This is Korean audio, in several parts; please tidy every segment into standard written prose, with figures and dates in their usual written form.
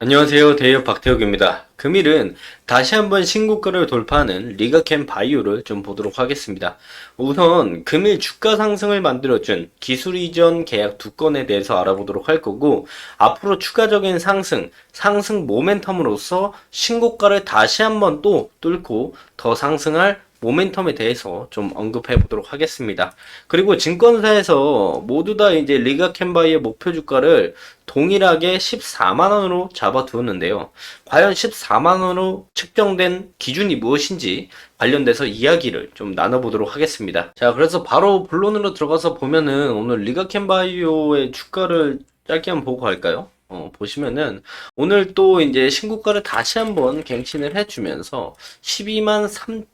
안녕하세요. 대이어 박태욱입니다. 금일은 다시 한번 신고가를 돌파하는 리가캠 바이오를 좀 보도록 하겠습니다. 우선 금일 주가 상승을 만들어준 기술 이전 계약 두 건에 대해서 알아보도록 할 거고, 앞으로 추가적인 상승 모멘텀으로서 신고가를 다시 한번 또 뚫고 더 상승할 모멘텀에 대해서 좀 언급해 보도록 하겠습니다. 그리고 증권사에서 모두 다 이제 리가캔바이의 목표 주가를 동일하게 14만원으로 잡아두었는데요. 과연 14만원으로 측정된 기준이 무엇인지 관련돼서 이야기를 좀 나눠보도록 하겠습니다. 자, 그래서 바로 본론으로 들어가서 보면은 오늘 리가캔바이오의 주가를 짧게 한번 보고 갈까요? 보시면은 오늘 또 이제 신고가를 다시 한번 갱신을 해주면서 12만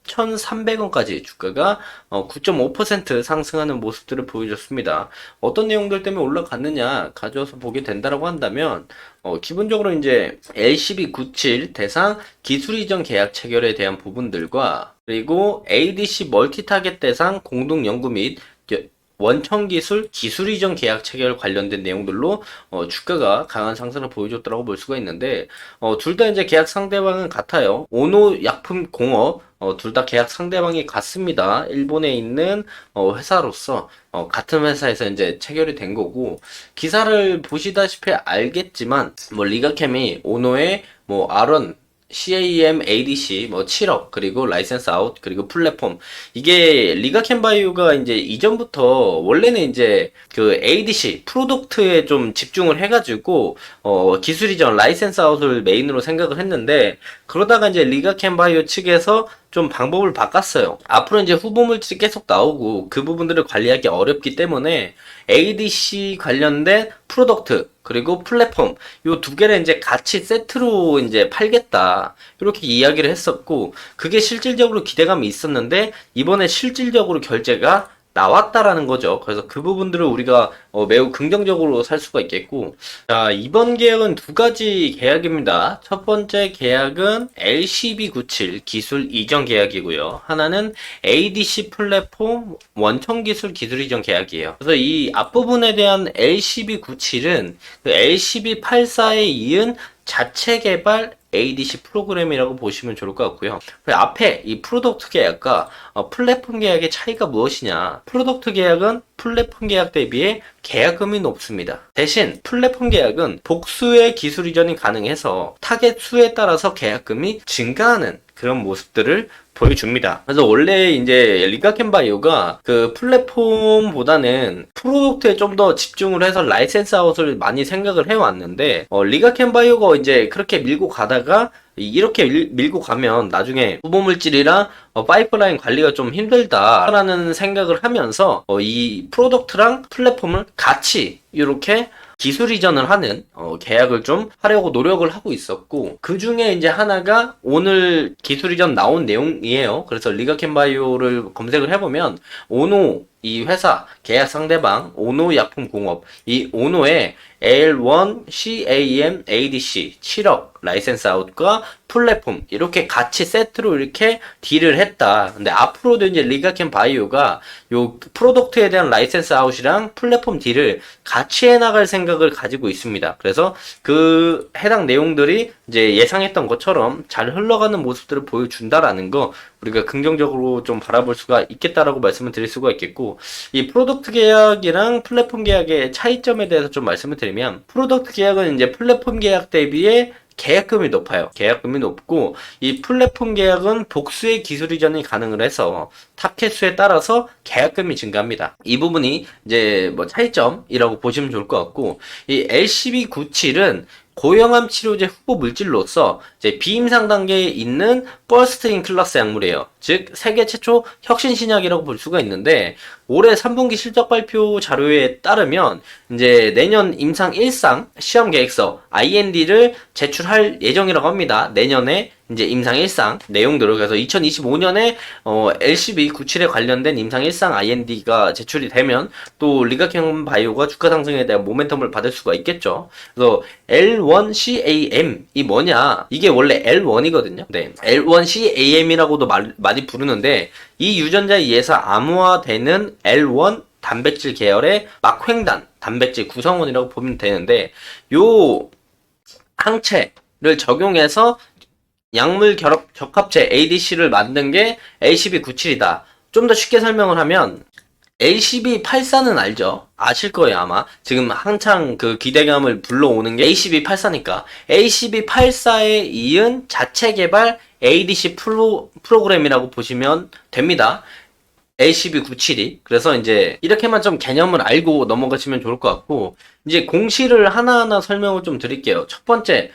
3,300원까지 주가가 9.5% 상승하는 모습들을 보여줬습니다. 어떤 내용들 때문에 올라갔느냐 가져와서 보게 된다라고 한다면 기본적으로 이제 LCB97 대상 기술 이전 계약 체결에 대한 부분들과 그리고 ADC 멀티 타겟 대상 공동 연구 및 원청기술 기술 이전 계약 체결 관련된 내용들로 주가가 강한 상승을 보여줬다고 볼 수가 있는데 둘 다 이제 계약 상대방은 같아요. 오노 약품 공업 둘 다 계약 상대방이 같습니다. 일본에 있는 회사로서 같은 회사에서 이제 체결이 된 거고, 기사를 보시다시피 알겠지만 뭐 리가캠이 오노의 뭐 R1 CAM, ADC, 7억, 그리고 라이센스 아웃, 그리고 플랫폼. 이게 리가캔바이오가 이제 이전부터 원래는 이제 그 ADC, 프로덕트에 좀 집중을 해가지고, 기술 이전, 라이센스 아웃을 메인으로 생각을 했는데, 그러다가 이제 리가캔바이오 측에서 좀 방법을 바꿨어요. 앞으로 이제 후보 물질이 계속 나오고 그 부분들을 관리하기 어렵기 때문에 ADC 관련된 프로덕트 그리고 플랫폼 요 두 개를 이제 같이 세트로 이제 팔겠다 이렇게 이야기를 했었고, 그게 실질적으로 기대감이 있었는데 이번에 실질적으로 결제가 나왔다라는 거죠. 그래서 그 부분들을 우리가 매우 긍정적으로 살 수가 있겠고, 자, 이번 계약은 두 가지 계약입니다. 첫 번째 계약은 LCB97 기술 이전 계약이고요. 하나는 ADC 플랫폼 원청 기술 기술 이전 계약이에요. 그래서 이 앞부분에 대한 LCB97은 그 LCB84에 이은 자체 개발 ADC 프로그램이라고 보시면 좋을 것 같고요. 그 앞에 이 프로덕트 계약과 플랫폼 계약의 차이가 무엇이냐? 프로덕트 계약은 플랫폼 계약 대비해 계약금이 높습니다. 대신 플랫폼 계약은 복수의 기술 이전이 가능해서 타겟 수에 따라서 계약금이 증가하는 그런 모습들을 보여줍니다. 그래서 원래 이제 리가캔바이오가 그 플랫폼보다는 프로덕트에 좀 더 집중을 해서 라이센스 아웃을 많이 생각을 해왔는데, 리가캔바이오가 이제 그렇게 밀고 가다가 이렇게 밀고 가면 나중에 후보 물질이랑 파이프라인 관리가 좀 힘들다라는 생각을 하면서 이 프로덕트랑 플랫폼을 같이 이렇게 기술 이전을 하는 계약을 좀 하려고 노력을 하고 있었고, 그 중에 이제 하나가 오늘 기술 이전 나온 내용이에요. 그래서 리가캔바이오를 검색을 해보면 오노 이 회사 계약 상대방 오노 약품공업, 이 오노의 L1 CAM ADC 7억 라이센스 아웃과 플랫폼 이렇게 같이 세트로 이렇게 딜을 했다. 근데 앞으로도 이제 리가캔 바이오가 요 프로덕트에 대한 라이센스 아웃이랑 플랫폼 딜을 같이 해나갈 생각을 가지고 있습니다. 그래서 그 해당 내용들이 이제 예상했던 것처럼 잘 흘러가는 모습들을 보여준다라는 거 우리가 긍정적으로 좀 바라볼 수가 있겠다라고 말씀을 드릴 수가 있겠고, 이 프로덕트 계약이랑 플랫폼 계약의 차이점에 대해서 좀 말씀을 드리면, 프로덕트 계약은 이제 플랫폼 계약 대비에 계약금이 높아요. 계약금이 높고, 이 플랫폼 계약은 복수의 기술 이전이 가능을 해서 타켓 수에 따라서 계약금이 증가합니다. 이 부분이 이제 뭐 차이점이라고 보시면 좋을 것 같고, 이 LCB97은 고형암 치료제 후보 물질로서 이제 비임상 단계에 있는 퍼스트인 클래스 약물이에요. 즉 세계 최초 혁신 신약이라고 볼 수가 있는데, 올해 3분기 실적 발표 자료에 따르면 이제 내년 임상 1상 시험 계획서 IND를 제출할 예정이라고 합니다. 내년에 이제 임상 1상 내용들을, 그래서 2025년에 LCB97에 관련된 임상 1상 IND가 제출이 되면 또 리가캔 바이오가 주가 상승에 대한 모멘텀을 받을 수가 있겠죠. 그래서 L1CAM이 뭐냐? 이게 원래 L1이거든요. 네, L1CAM이라고도 많이 부르는데, 이 유전자에 의해서 암호화되는 L1 단백질 계열의 막횡단 단백질 구성원이라고 보면 되는데, 요 항체를 적용해서 약물 적합체 ADC를 만든 게 LCB97이다. 좀 더 쉽게 설명을 하면 LCB84는 알죠? 아실 거예요, 아마. 지금 한창 그 기대감을 불러오는 게 LCB84니까. LCB84에 이은 자체 개발 ADC 프로그램이라고 보시면 됩니다. LCB97이. 그래서 이제 이렇게만 좀 개념을 알고 넘어가시면 좋을 것 같고, 이제 공시를 하나하나 설명을 좀 드릴게요. 첫 번째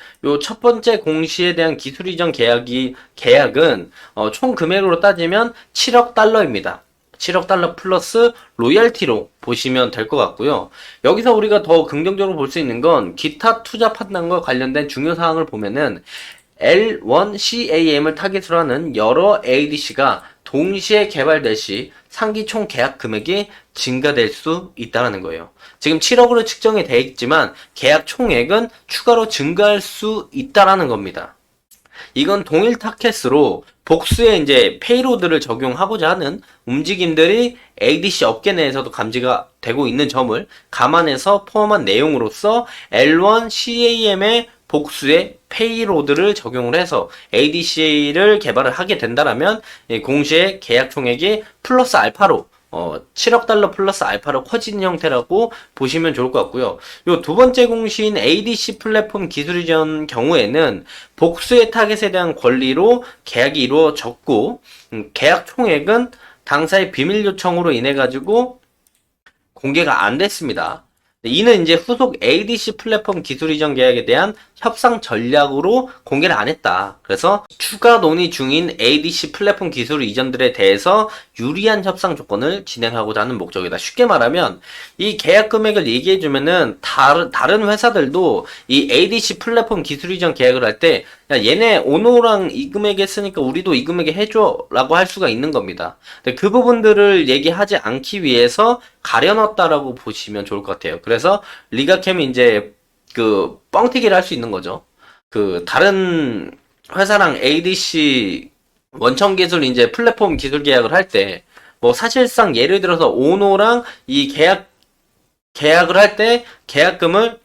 공시에 대한 기술 이전 계약은 총 금액으로 따지면 7억 달러입니다. 7억 달러 플러스 로열티로 보시면 될 것 같고요. 여기서 우리가 더 긍정적으로 볼 수 있는 건 기타 투자 판단과 관련된 중요 사항을 보면은 L1CAM을 타깃으로 하는 여러 ADC가 동시에 개발될 시 상기 총 계약 금액이 증가될 수 있다는 거예요. 지금 7억으로 측정이 되어 있지만 계약 총액은 추가로 증가할 수 있다는 겁니다. 이건 동일 타켓으로 복수의 이제 페이로드를 적용하고자 하는 움직임들이 ADC 업계 내에서도 감지가 되고 있는 점을 감안해서 포함한 내용으로서 L1CAM의 복수의 페이로드를 적용을 해서 ADC를 개발을 하게 된다라면 공시의 계약 총액이 플러스 알파로 7억 달러 플러스 알파로 커지는 형태라고 보시면 좋을 것 같고요. 요 두 번째 공시인 ADC 플랫폼 기술 이전 경우에는 복수의 타겟에 대한 권리로 계약이 이루어졌고 계약 총액은 당사의 비밀 요청으로 인해 가지고 공개가 안 됐습니다. 이는 이제 후속 ADC 플랫폼 기술 이전 계약에 대한 협상 전략으로 공개를 안 했다. 그래서 추가 논의 중인 ADC 플랫폼 기술 이전들에 대해서 유리한 협상 조건을 진행하고자 하는 목적이다. 쉽게 말하면 이 계약 금액을 얘기해주면은 다른 회사들도 이 ADC 플랫폼 기술 이전 계약을 할 때 야, 얘네 오노랑 이 금액에 했으니까 우리도 이 금액에 해줘 라고 할 수가 있는 겁니다. 근데 그 부분들을 얘기하지 않기 위해서 가려놨다라고 보시면 좋을 것 같아요. 그래서 리가캠이 이제 그 뻥튀기를 할 수 있는 거죠. 그 다른 회사랑 ADC 원천 기술 이제 플랫폼 기술 계약을 할 때 뭐 사실상 예를 들어서 오노랑 이 계약을 할 때 계약금을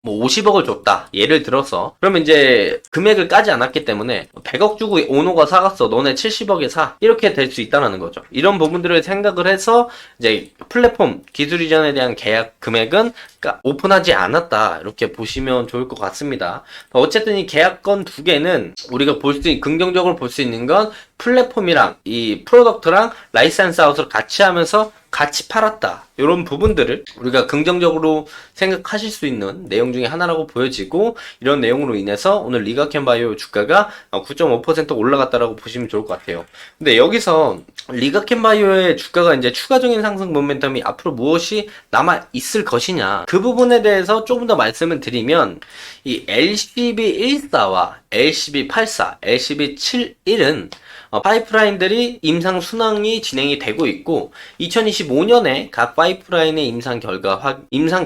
뭐 50억을 줬다. 예를 들어서. 그러면 이제 금액을 까지 않았기 때문에 100억 주고 오노가 사갔어. 너네 70억에 사. 이렇게 될 수 있다는 거죠. 이런 부분들을 생각을 해서 이제 플랫폼 기술 이전에 대한 계약 금액은 오픈하지 않았다. 이렇게 보시면 좋을 것 같습니다. 어쨌든 이 계약건 두 개는 우리가 긍정적으로 볼 수 있는 건 플랫폼이랑 이 프로덕트랑 라이센스 아웃을 같이 하면서 같이 팔았다. 이런 부분들을 우리가 긍정적으로 생각하실 수 있는 내용 중에 하나라고 보여지고 이런 내용으로 인해서 오늘 리가캠 바이오 주가가 9.5% 올라갔다라고 보시면 좋을 것 같아요. 근데 여기서 리가캠 바이오의 주가가 이제 추가적인 상승 모멘텀이 앞으로 무엇이 남아 있을 것이냐 그 부분에 대해서 조금 더 말씀을 드리면 이 LCB14와 LCB84, LCB71은 파이프라인들이 임상 순항이 진행이 되고 있고 2025년에 각 파이프라인의 임상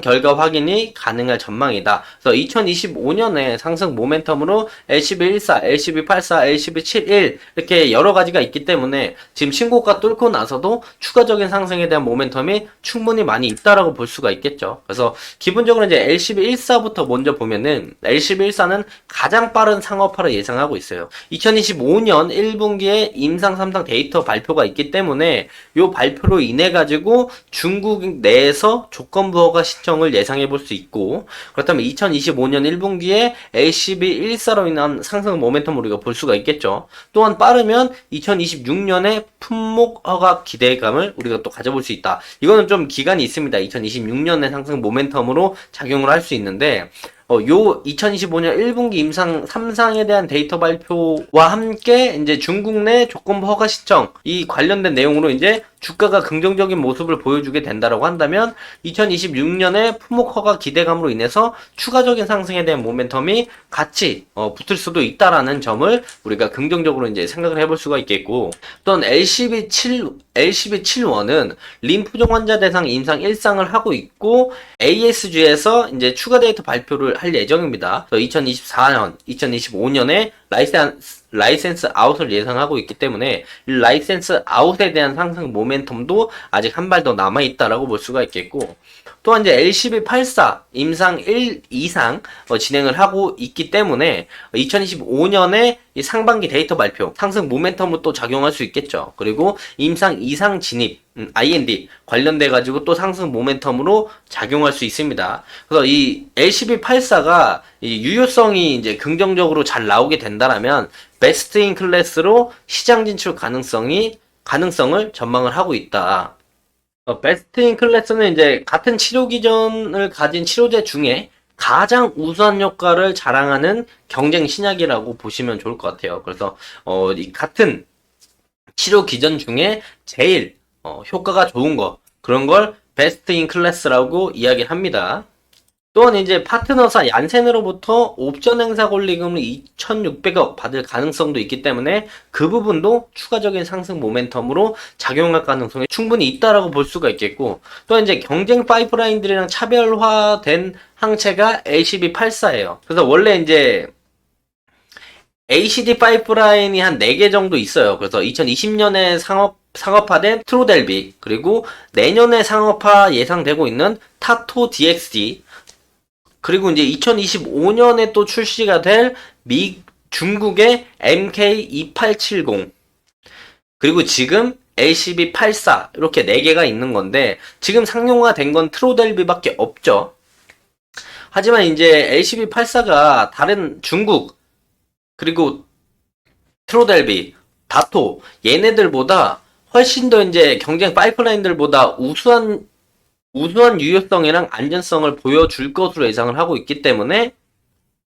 결과 확인이 가능할 전망이다. 그래서 2025년에 상승 모멘텀으로 LCB14, LCB84, LCB71 이렇게 여러 가지가 있기 때문에 지금 신고가 뚫고 나서도 추가적인 상승에 대한 모멘텀이 충분히 많이 있다라고 볼 수가 있겠죠. 그래서 기본적으로 이제 LCB14부터 먼저 보면은 LCB14는 가장 빠른 상업화를 예상하고 있어요. 2025년 1분기에 임상 3상 데이터 발표가 있기 때문에 이 발표로 인해 가지고 중국 내에서 조건부 허가 시청을 예상해 볼 수 있고 그렇다면 2025년 1분기에 LCB14로 인한 상승 모멘텀을 우리가 볼 수가 있겠죠. 또한 빠르면 2026년에 품목 허가 기대감을 우리가 또 가져볼 수 있다. 이거는 좀 기간이 있습니다. 2026년에 상승 모멘텀으로 작용을 할 수 있는데 요 2025년 1분기 임상 3상에 대한 데이터 발표와 함께 이제 중국 내 조건부 허가 시청 이 관련된 내용으로 이제 주가가 긍정적인 모습을 보여주게 된다라고 한다면 2026년에 품목 허가 기대감으로 인해서 추가적인 상승에 대한 모멘텀이 같이 붙을 수도 있다라는 점을 우리가 긍정적으로 이제 생각을 해볼 수가 있겠고 또한 LCB71은 림프종 환자 대상 임상 1상을 하고 있고 ASG에서 이제 추가 데이터 발표를 할 예정입니다. 2024년, 2025년에 라이센스 아웃을 예상하고 있기 때문에 이 라이센스 아웃에 대한 상승 모멘텀도 아직 한 발 더 남아있다라고 볼 수가 있겠고 또한 이제 LCB84 임상 1 이상 진행을 하고 있기 때문에 2025년에 이 상반기 데이터 발표 상승 모멘텀으로 또 작용할 수 있겠죠. 그리고 임상 이상 진입 IND 관련돼 가지고 또 상승 모멘텀으로 작용할 수 있습니다. 그래서 이 LCB84가 이 유효성이 이제 긍정적으로 잘 나오게 된다라면 베스트 인 클래스로 시장 진출 가능성을 전망을 하고 있다. 베스트 인 클래스는 이제 같은 치료 기전을 가진 치료제 중에 가장 우수한 효과를 자랑하는 경쟁 신약이라고 보시면 좋을 것 같아요. 그래서 이 같은 치료 기전 중에 제일 효과가 좋은 거, 그런 걸 베스트 인 클래스라고 이야기를 합니다. 또한 이제 파트너사 얀센으로부터 옵션 행사 권리금을 2,600억 받을 가능성도 있기 때문에 그 부분도 추가적인 상승 모멘텀으로 작용할 가능성이 충분히 있다라고 볼 수가 있겠고, 또 이제 경쟁 파이프라인들이랑 차별화된 항체가 LCB84예요. 그래서 원래 이제 ACD 파이프라인이 한 4개 정도 있어요. 그래서 2020년에 상업화된 트로델비, 그리고 내년에 상업화 예상되고 있는 타토 DXD, 그리고 이제 2025년에 또 출시가 될 중국의 MK2870, 그리고 지금 LCB84 이렇게 4개가 있는 건데 지금 상용화 된 건 트로델비밖에 없죠. 하지만 이제 LCB84가 다른 중국 그리고 트로델비, 다토 얘네들보다 훨씬 더 이제 경쟁 파이프라인들보다 우수한 유효성이랑 안전성을 보여줄 것으로 예상을 하고 있기 때문에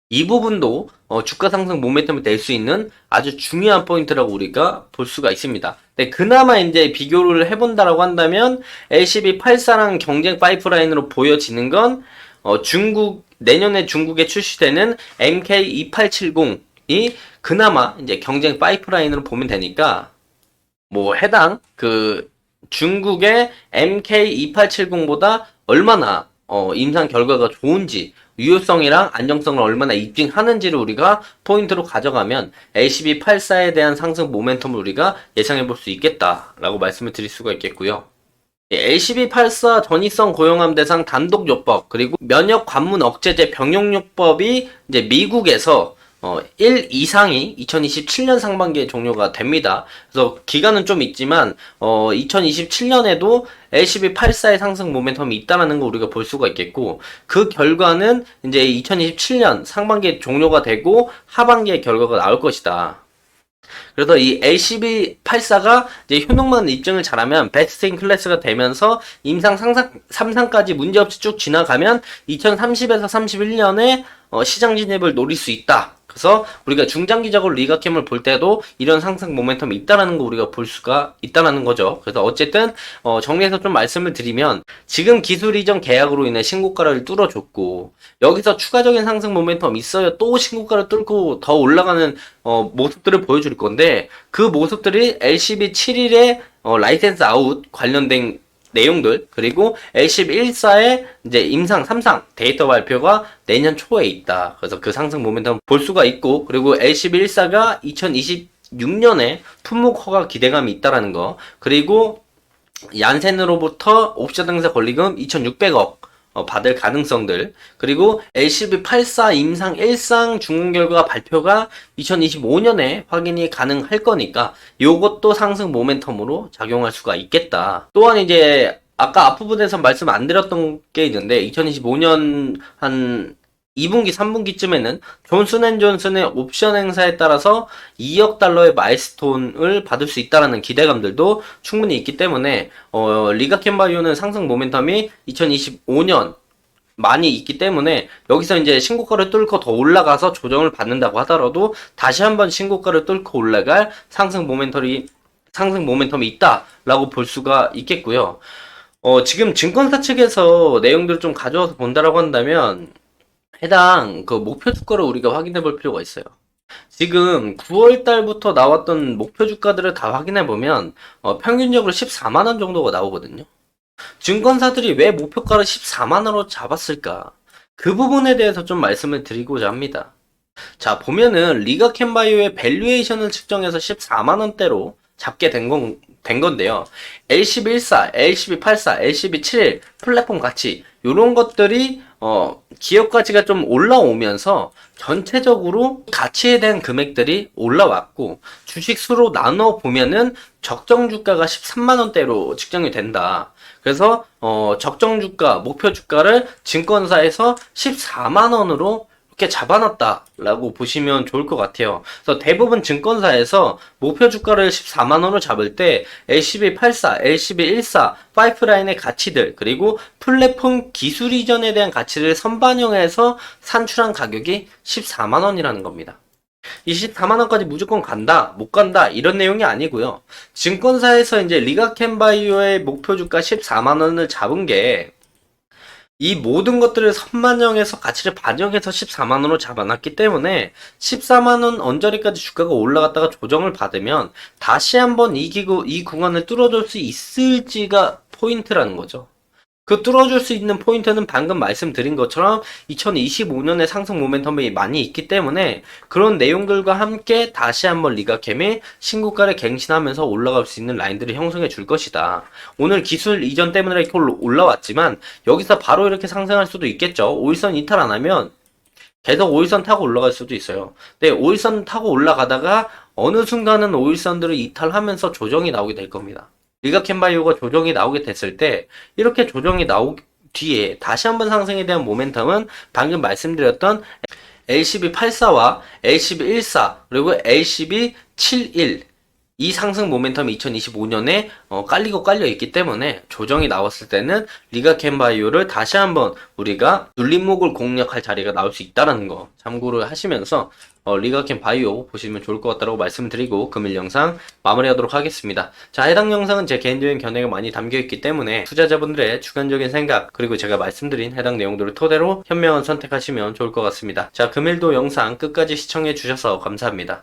이 부분도 주가 상승 모멘텀이 될 수 있는 아주 중요한 포인트라고 우리가 볼 수가 있습니다. 네, 그나마 이제 비교를 해본다라고 한다면 LCB84랑 경쟁 파이프라인으로 보여지는 건 내년에 중국에 출시되는 MK2870이 그나마 이제 경쟁 파이프라인으로 보면 되니까 뭐 해당 중국의 MK2870보다 얼마나 임상 결과가 좋은지, 유효성이랑 안정성을 얼마나 입증하는지를 우리가 포인트로 가져가면 LCB84에 대한 상승 모멘텀을 우리가 예상해 볼 수 있겠다라고 말씀을 드릴 수가 있겠고요. LCB84 전이성 고용암 대상 단독요법, 그리고 면역 관문 억제제 병용요법이 이제 미국에서 1 이상이 2027년 상반기에 종료가 됩니다. 그래서 기간은 좀 있지만 2027년에도 LCB84의 상승 모멘텀이 있다는 거 우리가 볼 수가 있겠고, 그 결과는 이제 2027년 상반기에 종료가 되고 하반기에 결과가 나올 것이다. 그래서 이 LCB84가 이제 효능만 입증을 잘하면 베스트 인 클래스가 되면서 임상 3상까지 문제없이 쭉 지나가면 2030에서 31년에 시장 진입을 노릴 수 있다. 그래서 우리가 중장기적으로 리가캠을 볼 때도 이런 상승 모멘텀이 있다라는 거 우리가 볼 수가 있다라는 거죠. 그래서 어쨌든 정리해서 좀 말씀을 드리면, 지금 기술 이전 계약으로 인해 신고가를 뚫어줬고 여기서 추가적인 상승 모멘텀 있어야 또 신고가를 뚫고 더 올라가는 모습들을 보여줄 건데, 그 모습들이 LCB71의 라이센스 아웃 관련된 내용들, 그리고 LCB14의 이제 임상 3상 데이터 발표가 내년 초에 있다. 그래서 그 상승 모멘텀 볼 수가 있고, 그리고 LCB14가 2026년에 품목 허가 기대감이 있다라는 거, 그리고 얀센으로부터 옵션 행사 권리금 2,600억 받을 가능성들, 그리고 LCB84 임상 1상 중간 결과 발표가 2025년에 확인이 가능할 거니까 요것도 상승 모멘텀으로 작용할 수가 있겠다. 또한 이제 아까 앞부분에서 말씀 안 드렸던 게 있는데 2025년 한 2분기, 3분기쯤에는 존슨앤존슨의 옵션 행사에 따라서 2억 달러의 마일스톤을 받을 수 있다는 기대감들도 충분히 있기 때문에 리가켄바이오는 상승 모멘텀이 2025년 많이 있기 때문에 여기서 이제 신고가를 뚫고 더 올라가서 조정을 받는다고 하더라도 다시 한번 신고가를 뚫고 올라갈 상승 모멘텀이 있다라고 볼 수가 있겠고요. 지금 증권사 측에서 내용들을 좀 가져와서 본다라고 한다면 해당 목표 주가를 우리가 확인해 볼 필요가 있어요. 지금 9월 달부터 나왔던 목표 주가들을 다 확인해 보면 평균적으로 14만원 정도가 나오거든요. 증권사들이 왜 목표가를 14만원으로 잡았을까? 그 부분에 대해서 좀 말씀을 드리고자 합니다. 자, 보면은 리가켄바이오의 밸류에이션을 측정해서 14만원대로 잡게 된 된 건데요. LCB14, LCB84, LCB71 플랫폼 가치 요런 것들이 기업 가치가 좀 올라오면서 전체적으로 가치에 대한 금액들이 올라왔고 주식 수로 나눠 보면은 적정 주가가 13만 원대로 측정이 된다. 그래서 적정 주가, 목표 주가를 증권사에서 14만 원으로 이렇게 잡아놨다라고 보시면 좋을 것 같아요. 그래서 대부분 증권사에서 목표 주가를 14만 원으로 잡을 때 LCB84, LCB14, 파이프라인의 가치들 그리고 플랫폼 기술 이전에 대한 가치를 선반영해서 산출한 가격이 14만 원이라는 겁니다. 이 14만 원까지 무조건 간다, 못 간다 이런 내용이 아니고요. 증권사에서 이제 리가캠바이오의 목표 주가 14만 원을 잡은 게 이 모든 것들을 선반영해서 가치를 반영해서 14만원으로 잡아놨기 때문에 14만원 언저리까지 주가가 올라갔다가 조정을 받으면 다시 한번 이 구간을 뚫어줄 수 있을지가 포인트라는 거죠. 그 뚫어줄 수 있는 포인트는 방금 말씀드린 것처럼 2025년에 상승 모멘텀이 많이 있기 때문에 그런 내용들과 함께 다시 한번 리가캠이 신고가를 갱신하면서 올라갈 수 있는 라인들을 형성해 줄 것이다. 오늘 기술 이전 때문에 이렇게 올라왔지만 여기서 바로 이렇게 상승할 수도 있겠죠. 5일선 이탈 안 하면 계속 5일선 타고 올라갈 수도 있어요. 근데 5일선 타고 올라가다가 어느 순간은 5일선들을 이탈하면서 조정이 나오게 될 겁니다. 리가캠바이오가 조정이 나오게 됐을 때 이렇게 조정이 나오 뒤에 다시 한번 상승에 대한 모멘텀은 방금 말씀드렸던 LCB84와 LCB14 그리고 LCB71 이 상승 모멘텀이 2025년에 깔리고 깔려 있기 때문에 조정이 나왔을 때는 리가캠바이오를 다시 한번 우리가 눌림목을 공략할 자리가 나올 수 있다는 거 참고를 하시면서 리가캠바이오 보시면 좋을 것 같다고 말씀드리고 금일 영상 마무리하도록 하겠습니다. 자, 해당 영상은 제 개인적인 견해가 많이 담겨있기 때문에 투자자분들의 주관적인 생각 그리고 제가 말씀드린 해당 내용들을 토대로 현명한 선택하시면 좋을 것 같습니다. 자, 금일도 영상 끝까지 시청해 주셔서 감사합니다.